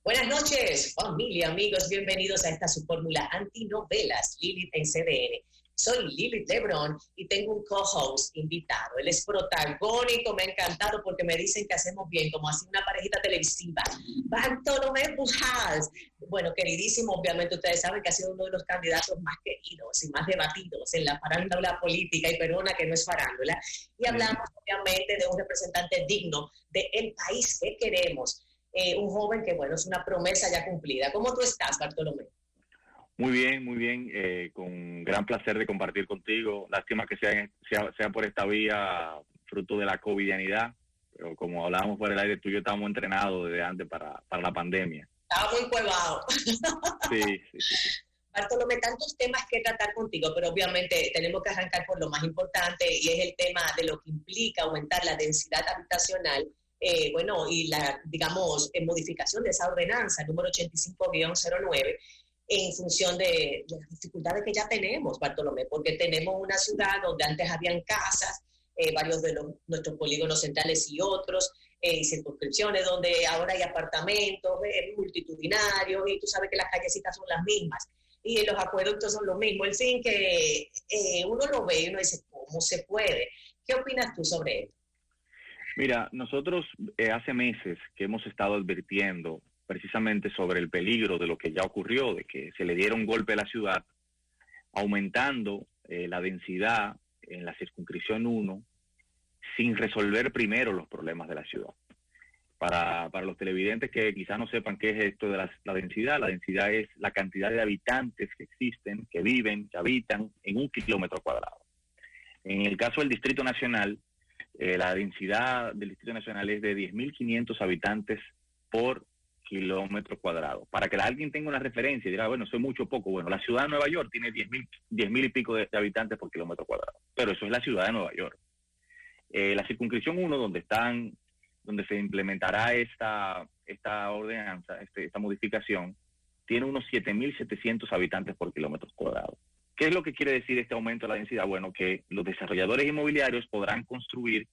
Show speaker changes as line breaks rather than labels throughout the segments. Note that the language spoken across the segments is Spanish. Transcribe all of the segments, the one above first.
Buenas noches, familia, amigos, bienvenidos a esta su fórmula antinovelas, Lilith en CDN. Soy Lilith Lebron y tengo un co-host invitado. Él es protagónico, me ha encantado porque me dicen que hacemos bien, como así una parejita televisiva. Bartolomé Pujals. Bueno, queridísimo, obviamente ustedes saben que ha sido uno de los candidatos más queridos y más debatidos en la farándula política y peruana, que no es farándula. Y hablamos, obviamente, de un representante digno del país que queremos. Un joven que, bueno, es una promesa ya cumplida. ¿Cómo tú estás, Bartolomé?
Muy bien, con gran placer de compartir contigo. Lástima que sea por esta vía, fruto de la covidianidad, pero como hablábamos por el aire, tú y yo estábamos entrenados desde antes para la pandemia.
Estaba muy cuevado.
Sí.
Bartolomé, tantos temas que tratar contigo, pero obviamente tenemos que arrancar por lo más importante y es el tema de lo que implica aumentar la densidad habitacional. Y la, digamos, modificación de esa ordenanza número 85-09 en función de las dificultades que ya tenemos, Bartolomé, porque tenemos una ciudad donde antes habían casas, varios de nuestros polígonos centrales y otros, circunscripciones donde ahora hay apartamentos multitudinarios y tú sabes que las callecitas son las mismas y los acueductos son los mismos. En fin, que uno lo ve y uno dice, ¿cómo se puede? ¿Qué opinas tú sobre esto?
Mira, nosotros hace meses que hemos estado advirtiendo precisamente sobre el peligro de lo que ya ocurrió, de que se le diera un golpe a la ciudad, aumentando la densidad en la circunscripción 1, sin resolver primero los problemas de la ciudad. Para los televidentes que quizás no sepan qué es esto de la densidad es la cantidad de habitantes que existen, que viven, que habitan en 1 kilómetro cuadrado. En el caso del Distrito Nacional, la densidad del Distrito Nacional es de 10.500 habitantes por kilómetro cuadrado. Para que alguien tenga una referencia y dirá, bueno, eso es mucho o poco. Bueno, la ciudad de Nueva York tiene 10.000 y pico de habitantes por kilómetro cuadrado. Pero eso es la ciudad de Nueva York. La circunscripción 1, donde se implementará esta ordenanza, esta modificación, tiene unos 7.700 habitantes por kilómetro cuadrado. ¿Qué es lo que quiere decir este aumento de la densidad? Bueno, que los desarrolladores inmobiliarios podrán construir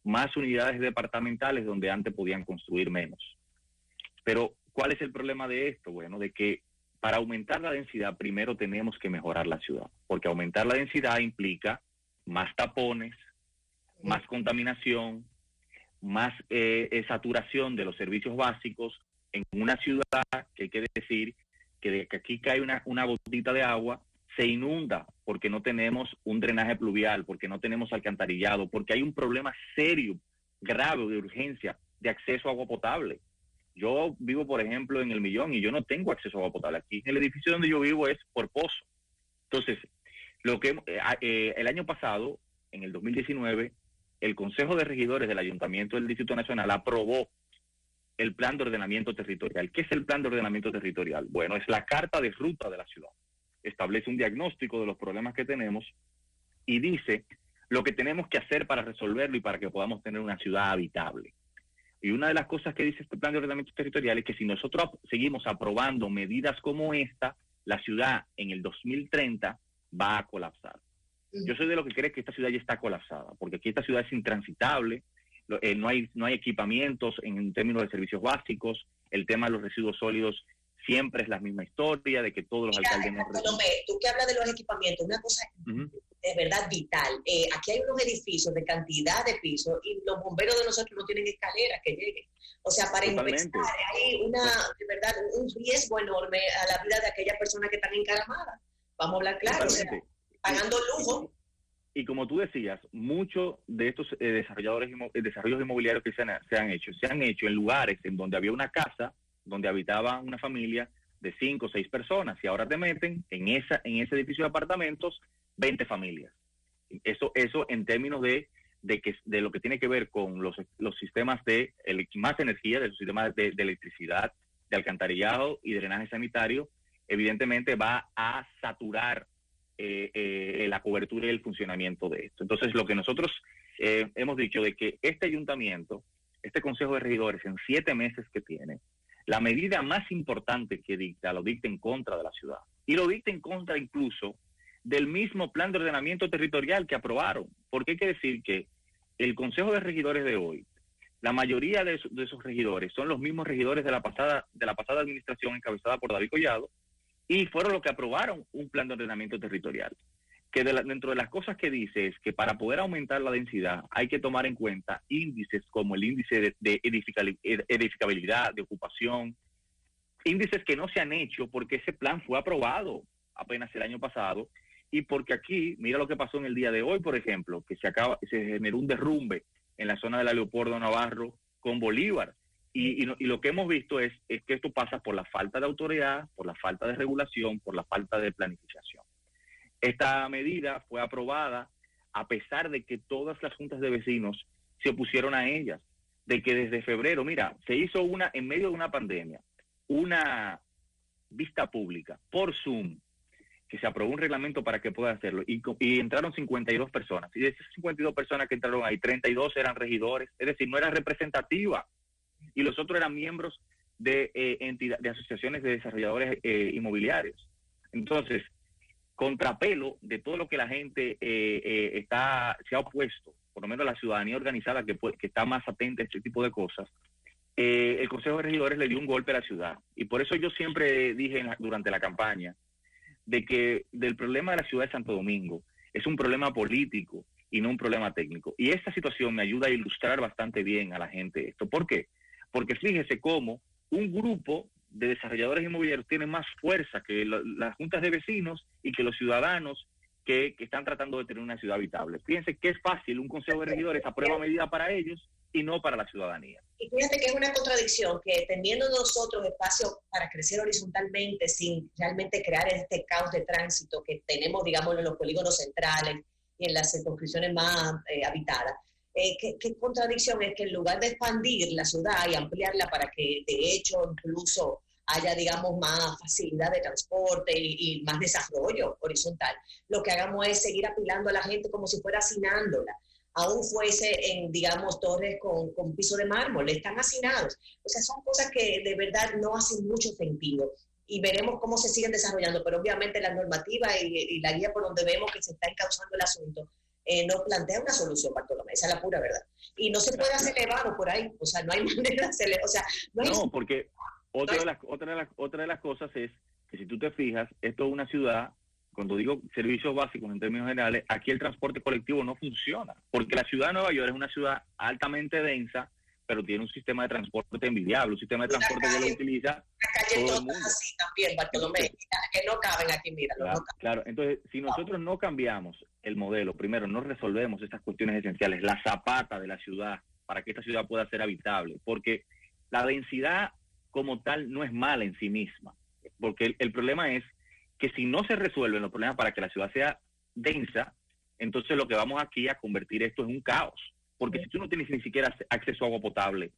más unidades departamentales donde antes podían construir menos. Pero, ¿cuál es el problema de esto? Bueno, de que para aumentar la densidad primero tenemos que mejorar la ciudad, porque aumentar la densidad implica más tapones, más contaminación, más saturación de los servicios básicos en una ciudad que hay que decir que de que aquí cae una gotita de agua, se inunda porque no tenemos un drenaje pluvial, porque no tenemos alcantarillado, porque hay un problema serio, grave, de urgencia, de acceso a agua potable. Yo vivo, por ejemplo, en El Millón y yo no tengo acceso a agua potable. Aquí en el edificio donde yo vivo es por pozo. Entonces, el año pasado, en el 2019, el Consejo de Regidores del Ayuntamiento del Distrito Nacional aprobó el Plan de Ordenamiento Territorial. ¿Qué es el Plan de Ordenamiento Territorial? Bueno, es la carta de ruta de la ciudad. Establece un diagnóstico de los problemas que tenemos y dice lo que tenemos que hacer para resolverlo y para que podamos tener una ciudad habitable. Y una de las cosas que dice este Plan de Ordenamiento Territorial es que si nosotros seguimos aprobando medidas como esta, la ciudad en el 2030 va a colapsar. Yo soy de lo que cree que esta ciudad ya está colapsada, porque aquí esta ciudad es intransitable, no hay equipamientos en términos de servicios básicos, el tema de los residuos sólidos siempre es la misma historia, de que todos los alcaldes...
Bartolomé, tú que hablas de los equipamientos, una cosa de verdad vital. Aquí hay unos edificios de cantidad de pisos y los bomberos de nosotros no tienen escaleras que lleguen. O sea, para empezar, hay de verdad, un riesgo enorme a la vida de aquellas personas que están encaramadas. Vamos a hablar claro, o sea, pagando lujo.
Y como tú decías, muchos de estos desarrollos inmobiliarios que se han hecho en lugares en donde había una casa, donde habitaba una familia de 5 o 6 personas, y ahora te meten en ese edificio de apartamentos 20 familias. Eso en términos de lo que tiene que ver con los sistemas de más energía, de los sistemas de electricidad, de alcantarillado y drenaje sanitario, evidentemente va a saturar la cobertura y el funcionamiento de esto. Entonces, lo que nosotros hemos dicho de que este ayuntamiento, este Consejo de Regidores, en 7 meses que tiene, la medida más importante que dicta, lo dicta en contra de la ciudad. Y lo dicta en contra incluso del mismo Plan de Ordenamiento Territorial que aprobaron. Porque hay que decir que el Consejo de Regidores de hoy La mayoría de esos regidores son los mismos regidores de la pasada administración encabezada por David Collado, y fueron los que aprobaron un plan de ordenamiento territorial, que dentro de las cosas que dice es que para poder aumentar la densidad hay que tomar en cuenta índices como el índice de edificabilidad, de ocupación, índices que no se han hecho porque ese plan fue aprobado apenas el año pasado, y porque aquí, mira lo que pasó en el día de hoy, por ejemplo, que se generó un derrumbe en la zona de la Leopoldo Navarro con Bolívar. Y lo que hemos visto es que esto pasa por la falta de autoridad, por la falta de regulación, por la falta de planificación. Esta medida fue aprobada a pesar de que todas las juntas de vecinos se opusieron a ellas, de que desde febrero, mira, se hizo en medio de una pandemia, una vista pública por Zoom, que se aprobó un reglamento para que pueda hacerlo, y entraron 52 personas, y de esas 52 personas que entraron ahí, 32 eran regidores, es decir, no era representativa, y los otros eran miembros de de asociaciones de desarrolladores inmobiliarios. Entonces, contrapelo de todo lo que la gente se ha opuesto, por lo menos la ciudadanía organizada que está más atenta a este tipo de cosas, el Consejo de Regidores le dio un golpe a la ciudad, y por eso yo siempre dije durante la campaña de que del problema de la ciudad de Santo Domingo es un problema político y no un problema técnico. Y esta situación me ayuda a ilustrar bastante bien a la gente esto. ¿Por qué? Porque fíjese cómo un grupo de desarrolladores inmobiliarios tiene más fuerza que las juntas de vecinos y que los ciudadanos que están tratando de tener una ciudad habitable. Fíjense que es fácil, un consejo de regidores aprueba medida para ellos y no para la ciudadanía.
Y fíjate que es una contradicción que teniendo nosotros espacio para crecer horizontalmente sin realmente crear este caos de tránsito que tenemos, digamos, en los polígonos centrales y en las circunscripciones más habitadas, ¿qué contradicción es que en lugar de expandir la ciudad y ampliarla para que de hecho incluso haya, digamos, más facilidad de transporte y más desarrollo horizontal, lo que hagamos es seguir apilando a la gente como si fuera hacinándola? Aún fuese en, digamos, torres con piso de mármol, están hacinados. O sea, son cosas que de verdad no hacen mucho sentido. Y veremos cómo se siguen desarrollando, pero obviamente la normativa y la guía por donde vemos que se está encauzando el asunto no plantea una solución, Bartolomé, esa es la pura verdad. Y no se puede hacer elevado por ahí, o sea, no hay manera de hacerlo, o sea, no hay...
No, porque otra de las cosas es que si tú te fijas, esto es una ciudad. Cuando digo servicios básicos en términos generales, aquí el transporte colectivo no funciona, porque la ciudad de Nueva York es una ciudad altamente densa, pero tiene un sistema de transporte envidiable, un sistema de transporte que lo utiliza todo el mundo.
Así también, Bartolomé, que no caben aquí, mira.
Claro,
no
claro, entonces, si nosotros no cambiamos el modelo, primero no resolvemos estas cuestiones esenciales, la zapata de la ciudad, para que esta ciudad pueda ser habitable, porque la densidad como tal no es mala en sí misma, porque el problema es que si no se resuelven los problemas para que la ciudad sea densa, entonces lo que vamos aquí a convertir esto en un caos. Porque si tú no tienes ni siquiera acceso a agua potable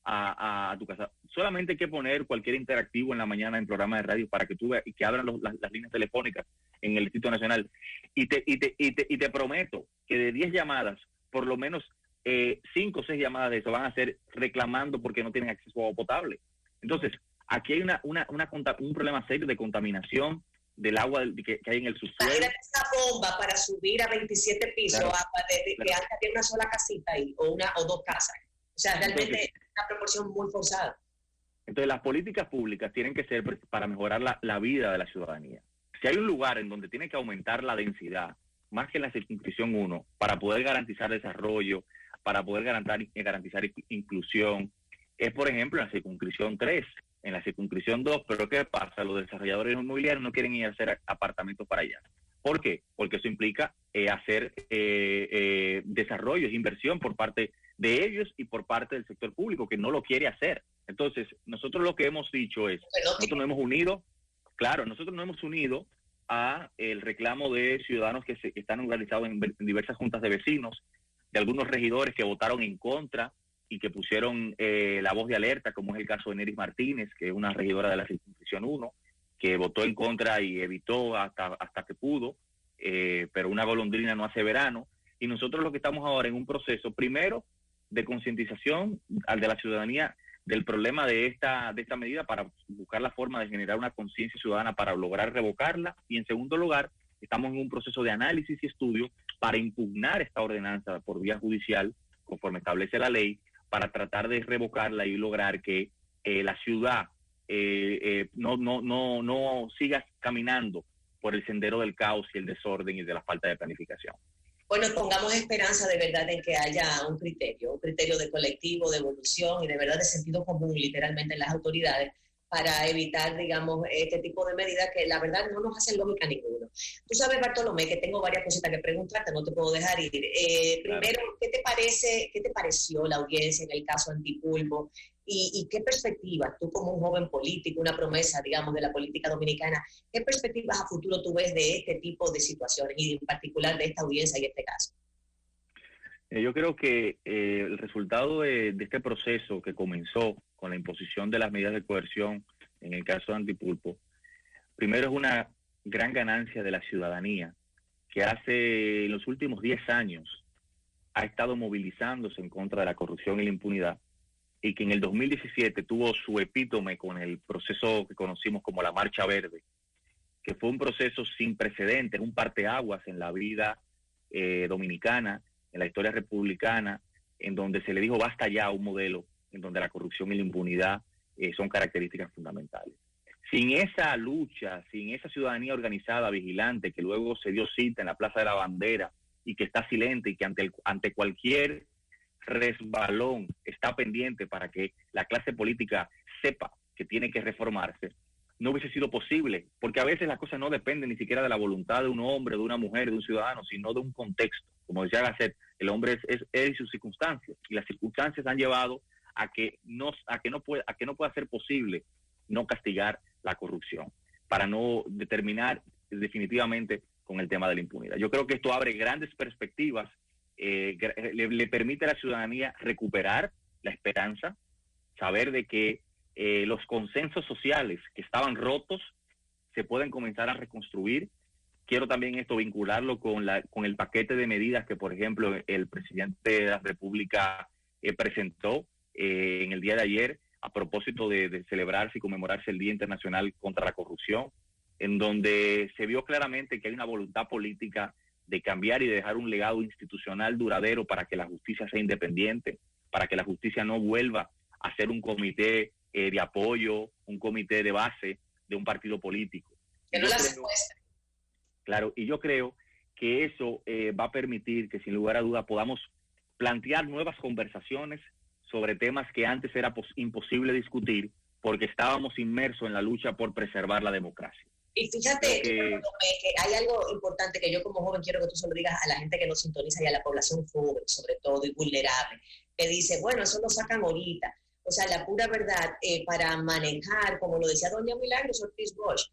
a tu casa, solamente hay que poner cualquier interactivo en la mañana en programa de radio para que tú veas y que abran las líneas telefónicas en el Distrito Nacional. Y te prometo que de 10 llamadas, por lo menos 5 o 6 llamadas de eso van a ser reclamando porque no tienen acceso a agua potable. Entonces, aquí hay un problema serio de contaminación del agua que hay en el subsuelo.
Imagínate esa bomba para subir a 27 pisos, claro, que antes había una sola casita ahí, o 2 casas. O sea, realmente es una proporción muy forzada.
Entonces, las políticas públicas tienen que ser para mejorar la vida de la ciudadanía. Si hay un lugar en donde tiene que aumentar la densidad, más que en la circunscripción 1, para poder garantizar desarrollo, para poder garantizar inclusión, es, por ejemplo, en la circunscripción 3. En la circunscripción 2, pero ¿qué pasa? Los desarrolladores inmobiliarios no quieren ir a hacer apartamentos para allá. ¿Por qué? Porque eso implica hacer desarrollos, inversión por parte de ellos y por parte del sector público, que no lo quiere hacer. Entonces, nosotros lo que hemos dicho es, nosotros nos hemos unido a el reclamo de ciudadanos que están organizados en diversas juntas de vecinos, de algunos regidores que votaron en contra y que pusieron la voz de alerta, como es el caso de Neris Martínez, que es una regidora de la circunscripción 1, que votó en contra y evitó hasta que pudo, pero una golondrina no hace verano. Y nosotros lo que estamos ahora en un proceso, primero, de concientización al de la ciudadanía del problema de esta medida para buscar la forma de generar una conciencia ciudadana para lograr revocarla. Y en segundo lugar, estamos en un proceso de análisis y estudio para impugnar esta ordenanza por vía judicial, conforme establece la ley, para tratar de revocarla y lograr que la ciudad no siga caminando por el sendero del caos y el desorden y de la falta de planificación.
Bueno, pongamos esperanza de verdad en que haya un criterio de colectivo, de evolución y de verdad de sentido común literalmente en las autoridades para evitar, digamos, este tipo de medidas que la verdad no nos hacen lógica ninguno. Tú sabes, Bartolomé, que tengo varias cositas que preguntarte, no te puedo dejar ir. Primero, ¿qué te pareció la audiencia en el caso Antipulpo? ¿Y qué perspectivas, tú como un joven político, una promesa, digamos, de la política dominicana, qué perspectivas a futuro tú ves de este tipo de situaciones y en particular de esta audiencia y este caso?
Yo creo que el resultado de este proceso que comenzó con la imposición de las medidas de coerción en el caso de Antipulpo, primero es una gran ganancia de la ciudadanía que en los últimos 10 años ha estado movilizándose en contra de la corrupción y la impunidad, y que en el 2017 tuvo su epítome con el proceso que conocimos como la Marcha Verde, que fue un proceso sin precedentes, un parteaguas en la vida dominicana, en la historia republicana, en donde se le dijo basta ya a un modelo en donde la corrupción y la impunidad son características fundamentales. Sin esa lucha, sin esa ciudadanía organizada, vigilante, que luego se dio cita en la Plaza de la Bandera y que está silente y que ante cualquier resbalón está pendiente para que la clase política sepa que tiene que reformarse, no hubiese sido posible, porque a veces las cosas no dependen ni siquiera de la voluntad de un hombre, de una mujer, de un ciudadano, sino de un contexto. Como decía Gasset, el hombre es él y sus circunstancias, y las circunstancias han llevado a que no pueda ser posible no castigar la corrupción, para no determinar definitivamente con el tema de la impunidad. Yo creo que esto abre grandes perspectivas, le permite a la ciudadanía recuperar la esperanza, saber de que los consensos sociales que estaban rotos se pueden comenzar a reconstruir. Quiero también esto vincularlo con el paquete de medidas que, por ejemplo, el presidente de la República presentó en el día de ayer a propósito de celebrarse y conmemorarse el Día Internacional contra la Corrupción, en donde se vio claramente que hay una voluntad política de cambiar y de dejar un legado institucional duradero para que la justicia sea independiente, para que la justicia no vuelva a ser un comité de apoyo, un comité de base de un partido político.
Que no la secuestre.
Claro, y yo creo que eso va a permitir que sin lugar a duda podamos plantear nuevas conversaciones sobre temas que antes era imposible discutir porque estábamos inmersos en la lucha por preservar la democracia.
Y fíjate que hay algo importante que yo como joven quiero que tú se lo digas a la gente que nos sintoniza y a la población joven, sobre todo, y vulnerable, que dice, bueno, eso lo sacan ahorita. O sea, la pura verdad, para manejar, como lo decía doña Milagros Ortiz Bosch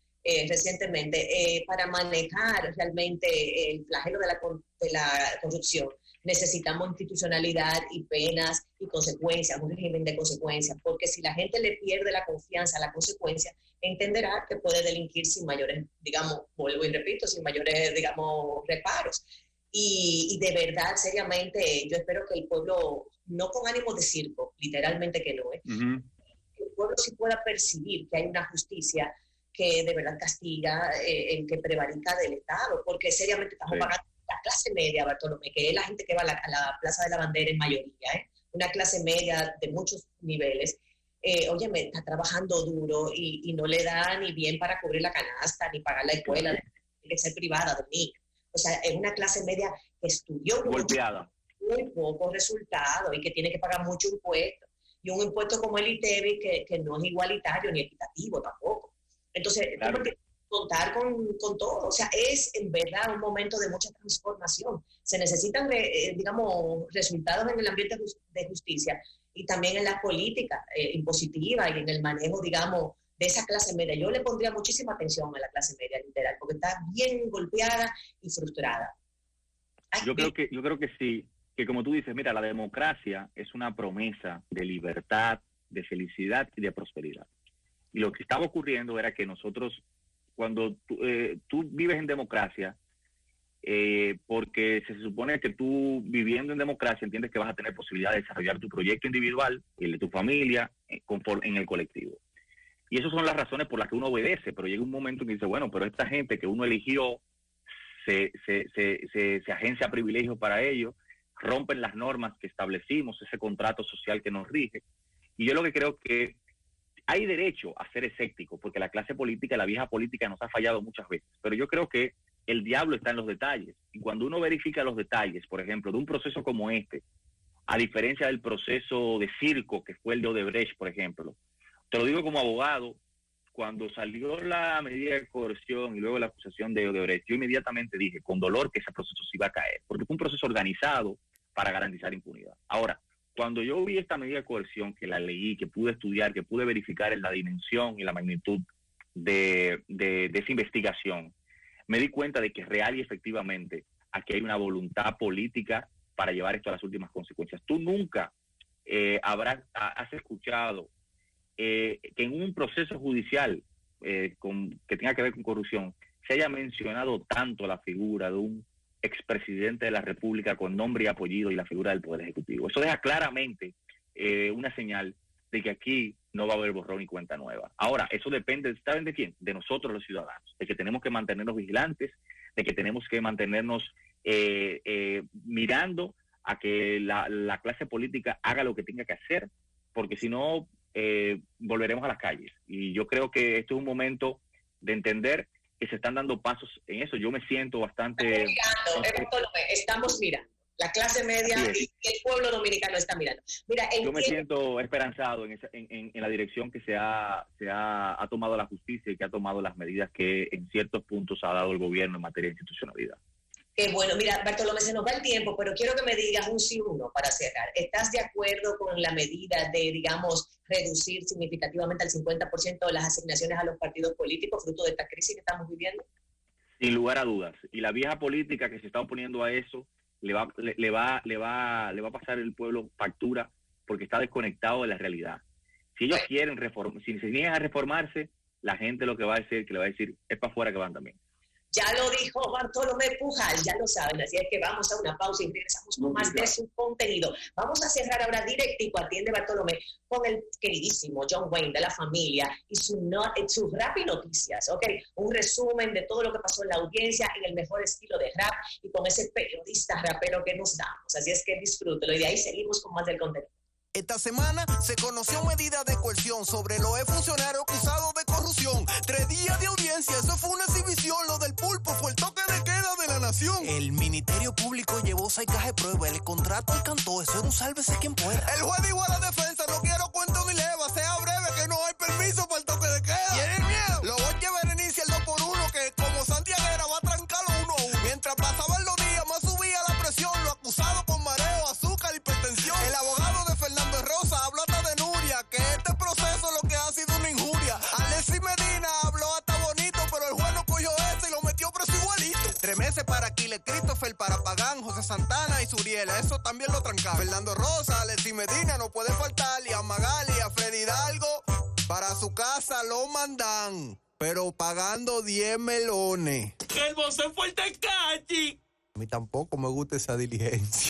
recientemente, para manejar realmente el flagelo de la corrupción, necesitamos institucionalidad y penas y consecuencias, un régimen de consecuencias, porque si la gente le pierde la confianza a la consecuencia, entenderá que puede delinquir sin mayores, digamos, vuelvo y repito, sin mayores, digamos, reparos. Y de verdad, seriamente, yo espero que el pueblo, no con ánimo de circo, literalmente que no, que el pueblo sí pueda percibir que hay una justicia que de verdad castiga el que prevarica del Estado, porque seriamente estamos pagando la clase media, Bartolomé, que es la gente que va a la Plaza de la Bandera en mayoría, una clase media de muchos niveles, óyeme, está trabajando duro y no le da ni bien para cubrir la canasta, ni pagar la escuela, tiene que ser privada de mí. O sea, es una clase media que estudió
golpeada,
muy pocos resultados y que tiene que pagar mucho impuesto. Y un impuesto como el ITEVI que no es igualitario ni equitativo tampoco. Entonces, claro, tengo que contar con todo. O sea, es en verdad un momento de mucha transformación. Se necesitan, digamos, resultados en el ambiente de justicia y también en la política impositiva y en el manejo, digamos, de esa clase media. Yo le pondría muchísima atención a la clase media, literal, porque está bien golpeada y frustrada.
Yo creo que sí, que como tú dices, mira, la democracia es una promesa de libertad, de felicidad y de prosperidad. Y lo que estaba ocurriendo era que nosotros, cuando tú vives en democracia, porque se supone que tú viviendo en democracia entiendes que vas a tener posibilidad de desarrollar tu proyecto individual, el de tu familia, en el colectivo. Y esas son las razones por las que uno obedece, pero llega un momento en que dice, bueno, pero esta gente que uno eligió se agencia privilegios para ellos, rompen las normas que establecimos, ese contrato social que nos rige. Y yo lo que creo que hay derecho a ser escéptico, porque la clase política, la vieja política nos ha fallado muchas veces, pero yo creo que el diablo está en los detalles. Y cuando uno verifica los detalles, por ejemplo, de un proceso como este, a diferencia del proceso de circo que fue el de Odebrecht, por ejemplo, te lo digo como abogado, cuando salió la medida de coerción y luego la acusación de Odebrecht, yo inmediatamente dije con dolor que ese proceso se iba a caer, porque fue un proceso organizado para garantizar impunidad. Ahora, cuando yo vi esta medida de coerción, que la leí, que pude estudiar, que pude verificar en la dimensión y la magnitud de esa investigación, me di cuenta de que real y efectivamente aquí hay una voluntad política para llevar esto a las últimas consecuencias. Tú nunca has escuchado que en un proceso judicial que tenga que ver con corrupción se haya mencionado tanto la figura de un expresidente de la República con nombre y apellido y la figura del Poder Ejecutivo. Eso deja claramente una señal de que aquí no va a haber borrón y cuenta nueva. Ahora, eso depende, ¿saben de quién? De nosotros los ciudadanos, de que tenemos que mantenernos vigilantes, de que tenemos que mantenernos mirando a que la clase política haga lo que tenga que hacer, porque si no, volveremos a las calles. Y yo creo que esto es un momento de entender que se están dando pasos en eso. Yo me siento bastante...
Estamos mirando. La clase media y el pueblo dominicano está mirando. Mira,
yo me siento esperanzado en la dirección que se ha tomado la justicia y que ha tomado las medidas que en ciertos puntos ha dado el gobierno en materia de institucionalidad.
Bueno, mira, Bartolomé, se nos va el tiempo, pero quiero que me digas un sí o no para cerrar. ¿Estás de acuerdo con la medida de, digamos, reducir significativamente al 50% las asignaciones a los partidos políticos fruto de esta crisis que estamos viviendo?
Sin lugar a dudas. Y la vieja política que se está oponiendo a eso le va a pasar el pueblo factura porque está desconectado de la realidad. Si ellos quieren si se niegan a reformarse, la gente lo que va a decir, es para afuera que van también.
Ya lo dijo Bartolomé Pujal, ya lo saben, así es que vamos a una pausa y regresamos con más de su contenido. Vamos a cerrar ahora directico, atiende Bartolomé, con el queridísimo John Wayne de La Familia y sus Rap Noticias, ¿ok? Un resumen de todo lo que pasó en la audiencia en el mejor estilo de rap y con ese periodista rapero que nos damos. Así es que disfrútelo y de ahí seguimos con más del contenido.
Esta semana se conoció medida de coerción sobre los funcionarios acusados de corrupción. 3 días de audiencia, eso fue una exhibición. Lo del pulpo fue el toque de queda de la nación. El Ministerio Público llevó 6 cajas de prueba. El contrato alcanzó, eso era un sálvese quien pueda. El juez dijo a la defensa, no quiero cuento ni leva, sea breve que no hay permiso para el toque de queda. ¿Tienen miedo? Lo voy a llevar inicia el 2x1 que como Santiaguera va a trancarlo 1 a 1. Mientras pasaban los días, más subía la presión. Lo acusado con mareo, azúcar, hipertensión. El abogado de Fernando Rosa habló hasta de Nuria, que este proceso lo que ha sido una injuria. Alexis Medina habló hasta bonito, pero el juez no cogió eso y lo metió preso igualito. 3 meses para Aquiles Christopher, para Pagán, José Santana y Suriel, eso también lo trancaron. Fernando Rosa, Alexis Medina no puede faltar, y a Magali y a Freddy Hidalgo, para su casa lo mandan, pero pagando 10 melones.
¡El bozo fue el Tecachi!
A mí tampoco me gusta esa diligencia.